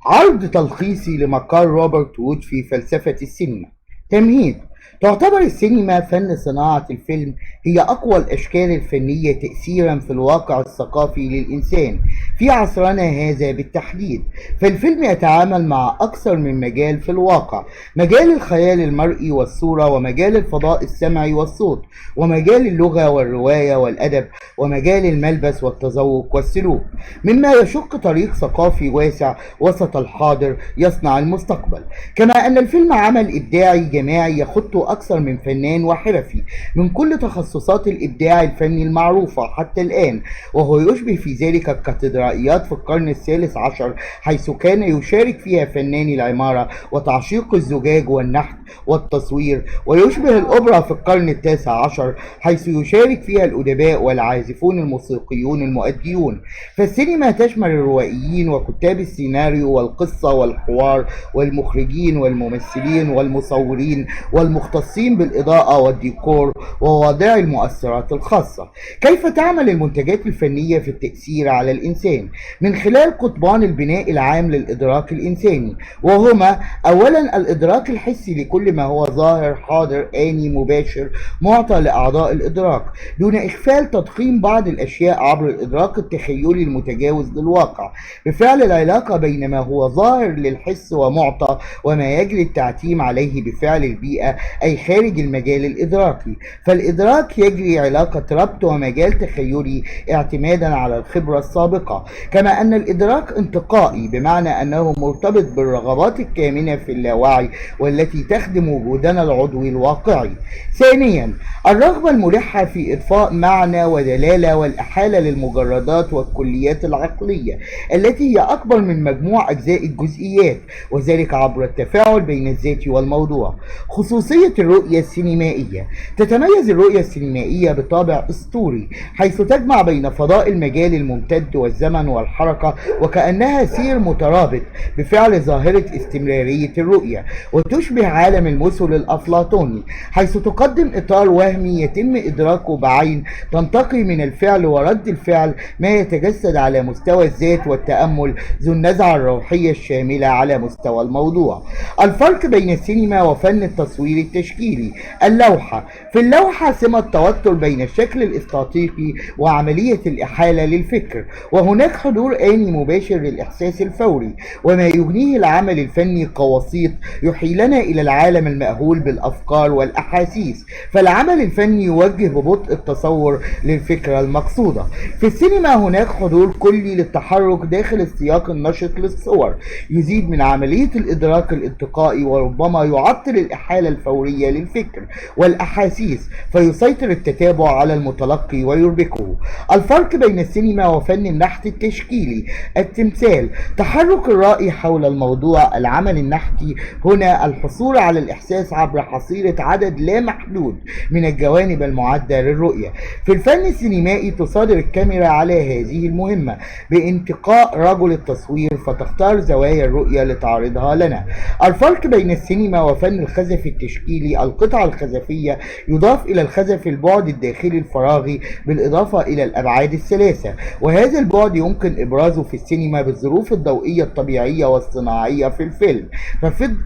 عرض تلخيصي لمقال روبرت وود في فلسفة السينما. تمهيد: تعتبر السينما فن صناعة الفيلم هي أقوى الأشكال الفنية تأثيرا في الواقع الثقافي للإنسان في عصرنا هذا بالتحديد. فالفيلم يتعامل مع أكثر من مجال في الواقع: مجال الخيال المرئي والصورة، ومجال الفضاء السمعي والصوت، ومجال اللغة والرواية والأدب، ومجال الملبس والتذوق والسلوك، مما يشق طريق ثقافي واسع وسط الحاضر يصنع المستقبل. كما أن الفيلم عمل إبداعي جماعي يخط أكثر من فنان وحرفي من كل تخصصات الإبداع الفني المعروفة حتى الآن، وهو يشبه في ذلك الكاتدرائيات في القرن الثالث عشر، حيث كان يشارك فيها فناني العمارة وتعشيق الزجاج والنحت والتصوير، ويشبه الأوبرا في القرن التاسع عشر، حيث يشارك فيها الأدباء والعازفون الموسيقيون المؤديون. فالسينما تشمل الروائيين وكتاب السيناريو والقصة والحوار والمخرجين والممثلين والمصورين والمختصين بالإضاءة والديكور وواضعي المؤثرات الخاصة. كيف تعمل المنتجات الفنية في التأثير على الإنسان؟ من خلال قطبان البناء العام للإدراك الإنساني، وهما: أولا الإدراك الحسي لكل ما هو ظاهر حاضر آني مباشر معطى لأعضاء الإدراك، دون إغفال تضخيم بعض الأشياء عبر الإدراك التخيلي المتجاوز للواقع، بفعل العلاقة بين ما هو ظاهر للحس ومعطى وما يجري التعتيم عليه بفعل البيئة، أي خارج المجال الإدراكي. فالإدراك يجري علاقة ربط ومجال تخيلي اعتمادا على الخبرة السابقة. كما أن الإدراك انتقائي، بمعنى أنه مرتبط بالرغبات الكامنة في اللاوعي والتي تخدم وجودنا العضوي الواقعي. ثانيا الرغبة الملحة في إضفاء معنى ودلالة والإحالة للمجردات والكليات العقلية التي هي أكبر من مجموع أجزاء الجزئيات، وذلك عبر التفاعل بين الذات والموضوع. خصوصية الرؤية السينمائية: تتميز الرؤية السينمائية بطابع أسطوري، حيث تجمع بين فضاء المجال الممتد والزمن والحركة، وكأنها سير مترابط بفعل ظاهرة استمرارية الرؤية، وتشبه عالم المثل الأفلاطوني، حيث تقدم إطار وهمي يتم إدراكه بعين تنتقي من الفعل ورد الفعل، ما يتجسد على مستوى الذات والتأمل ذو النزعة الروحية الشاملة على مستوى الموضوع. الفرق بين السينما وفن التصوير التشكيلي: اللوحة: في اللوحة سمة توتر بين الشكل الاستاتيقي وعملية الإحالة للفكر، وهناك حضور آني مباشر للإحساس الفوري، وما يجنيه العمل الفني كوسيط يحيلنا إلى العالم المأهول بالأفكار والأحاسيس. فالعمل الفني يوجه ببطء التصور للفكرة المقصودة. في السينما هناك حضور كلي للتحرك داخل السياق النشط للصور، يزيد من عملية الإدراك الانتقائي، وربما يعطل الإحالة الفورية للفكر والأحاسيس، فيسيطر التتابع على المتلقي ويربكه. الفرق بين السينما وفن النحت التشكيلي: التمثال: تحرك الرأي حول الموضوع. العمل النحتي هنا الحصول على الإحساس عبر حصيلة عدد لا محدود من الجوانب المعدة للرؤية. في الفن السينمائي تصادر الكاميرا على هذه المهمة بانتقاء رجل التصوير، فتختار زوايا الرؤية لتعرضها لنا. الفرق بين السينما وفن الخزف التشكيلي: القطعة الخزفية يضاف إلى الخزف البعد الداخلي الفراغي بالإضافة إلى الأبعاد الثلاثة، وهذا البعد يمكن إبرازه في السينما بالظروف الضوئية الطبيعية والصناعية في الفيلم.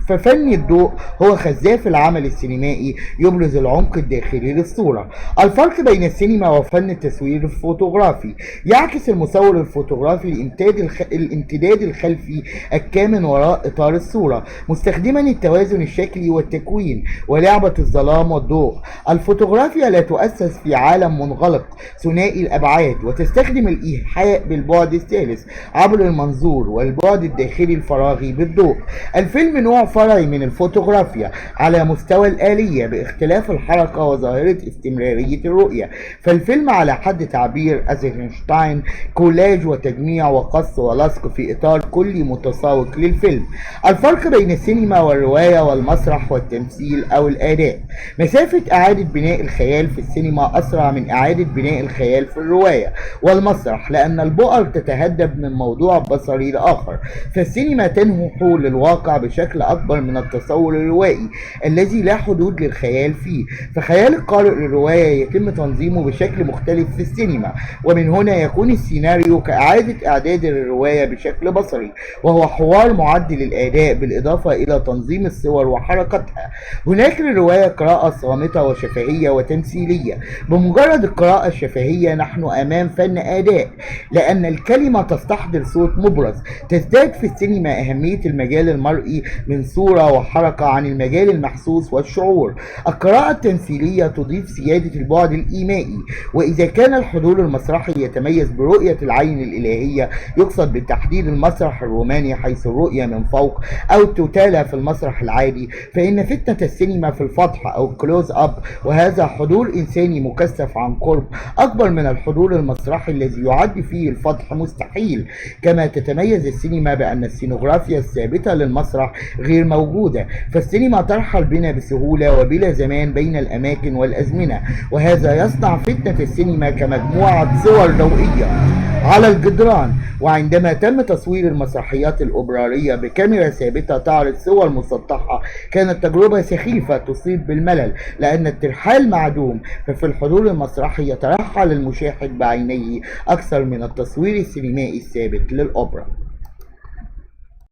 ففن الضوء هو خزاف العمل السينمائي يبرز العمق الداخلي للصورة. الفرق بين السينما وفن التصوير الفوتوغرافي: يعكس المصور الفوتوغرافي الامتداد الخلفي الكامن وراء إطار الصورة، مستخدما التوازن الشكلي والتكوين ولعبة الظلام والضوء. الفوتوغرافيا لا تؤسس في عالم منغلق ثنائي الأبعاد، وتستخدم الإيحاء بالبعد الثالث عبر المنظور والبعد الداخلي الفراغي بالضوء. الفيلم نوع فرعي من الفوتوغرافيا على مستوى الآلية باختلاف الحركة وظاهرة استمرارية الرؤية. فالفيلم على حد تعبير أيزنشتاين كولاج وتجميع وقص ولصق في إطار كلي متساوق للفيلم. الفرق بين السينما والرواية والمسرح والتمثيل: أو الأداء. مسافة إعادة بناء الخيال في السينما أسرع من إعادة بناء الخيال في الرواية والمسرح، لأن البؤر تتهدب من موضوع بصري لآخر، فالسينما تنهح للواقع بشكل أكبر من التصور الروائي الذي لا حدود للخيال فيه، فخيال القارئ للرواية يتم تنظيمه بشكل مختلف في السينما، ومن هنا يكون السيناريو كإعادة إعداد الرواية بشكل بصري، وهو حوار معد للأداء بالإضافة إلى تنظيم الصور وحركتها. هناك للرواية قراءة صامتة وشفهية وتمثيلية. بمجرد القراءة الشفهية نحن أمام فن أداء، لأن الكلمة تستحضر صوت مبرز. تزداد في السينما أهمية المجال المرئي من صورة وحركة عن المجال المحسوس والشعور. القراءة التمثيلية تضيف سيادة البعد الإيمائي، وإذا كان الحضور المسرحي يتميز برؤية العين الإلهية، يقصد بالتحديد المسرح الروماني حيث الرؤية من فوق أو تتالى في المسرح العادي، فإن فتنة السينما في الفتح أو الكلوز أب، وهذا حضور إنساني مكثف عن قرب، أكبر من الحضور المسرحي الذي يعد فيه الفتح مستحيل. كما تتميز السينما بأن السينوغرافيا الثابتة للمسرح غير موجودة، فالسينما ترحل بنا بسهولة وبلا زمان بين الأماكن والأزمنة، وهذا يصنع فتنة السينما كمجموعة صور ضوئية على الجدران. وعندما تم تصوير المسرحيات الأوبرارية بكاميرا ثابتة تعرض صور مسطحة، كانت تجربة سخيفة تصيب بالملل لأن الترحال معدوم، ففي الحضور المسرحي يترحل المشاهد بعينيه أكثر من التصوير السينمائي الثابت للأوبرا.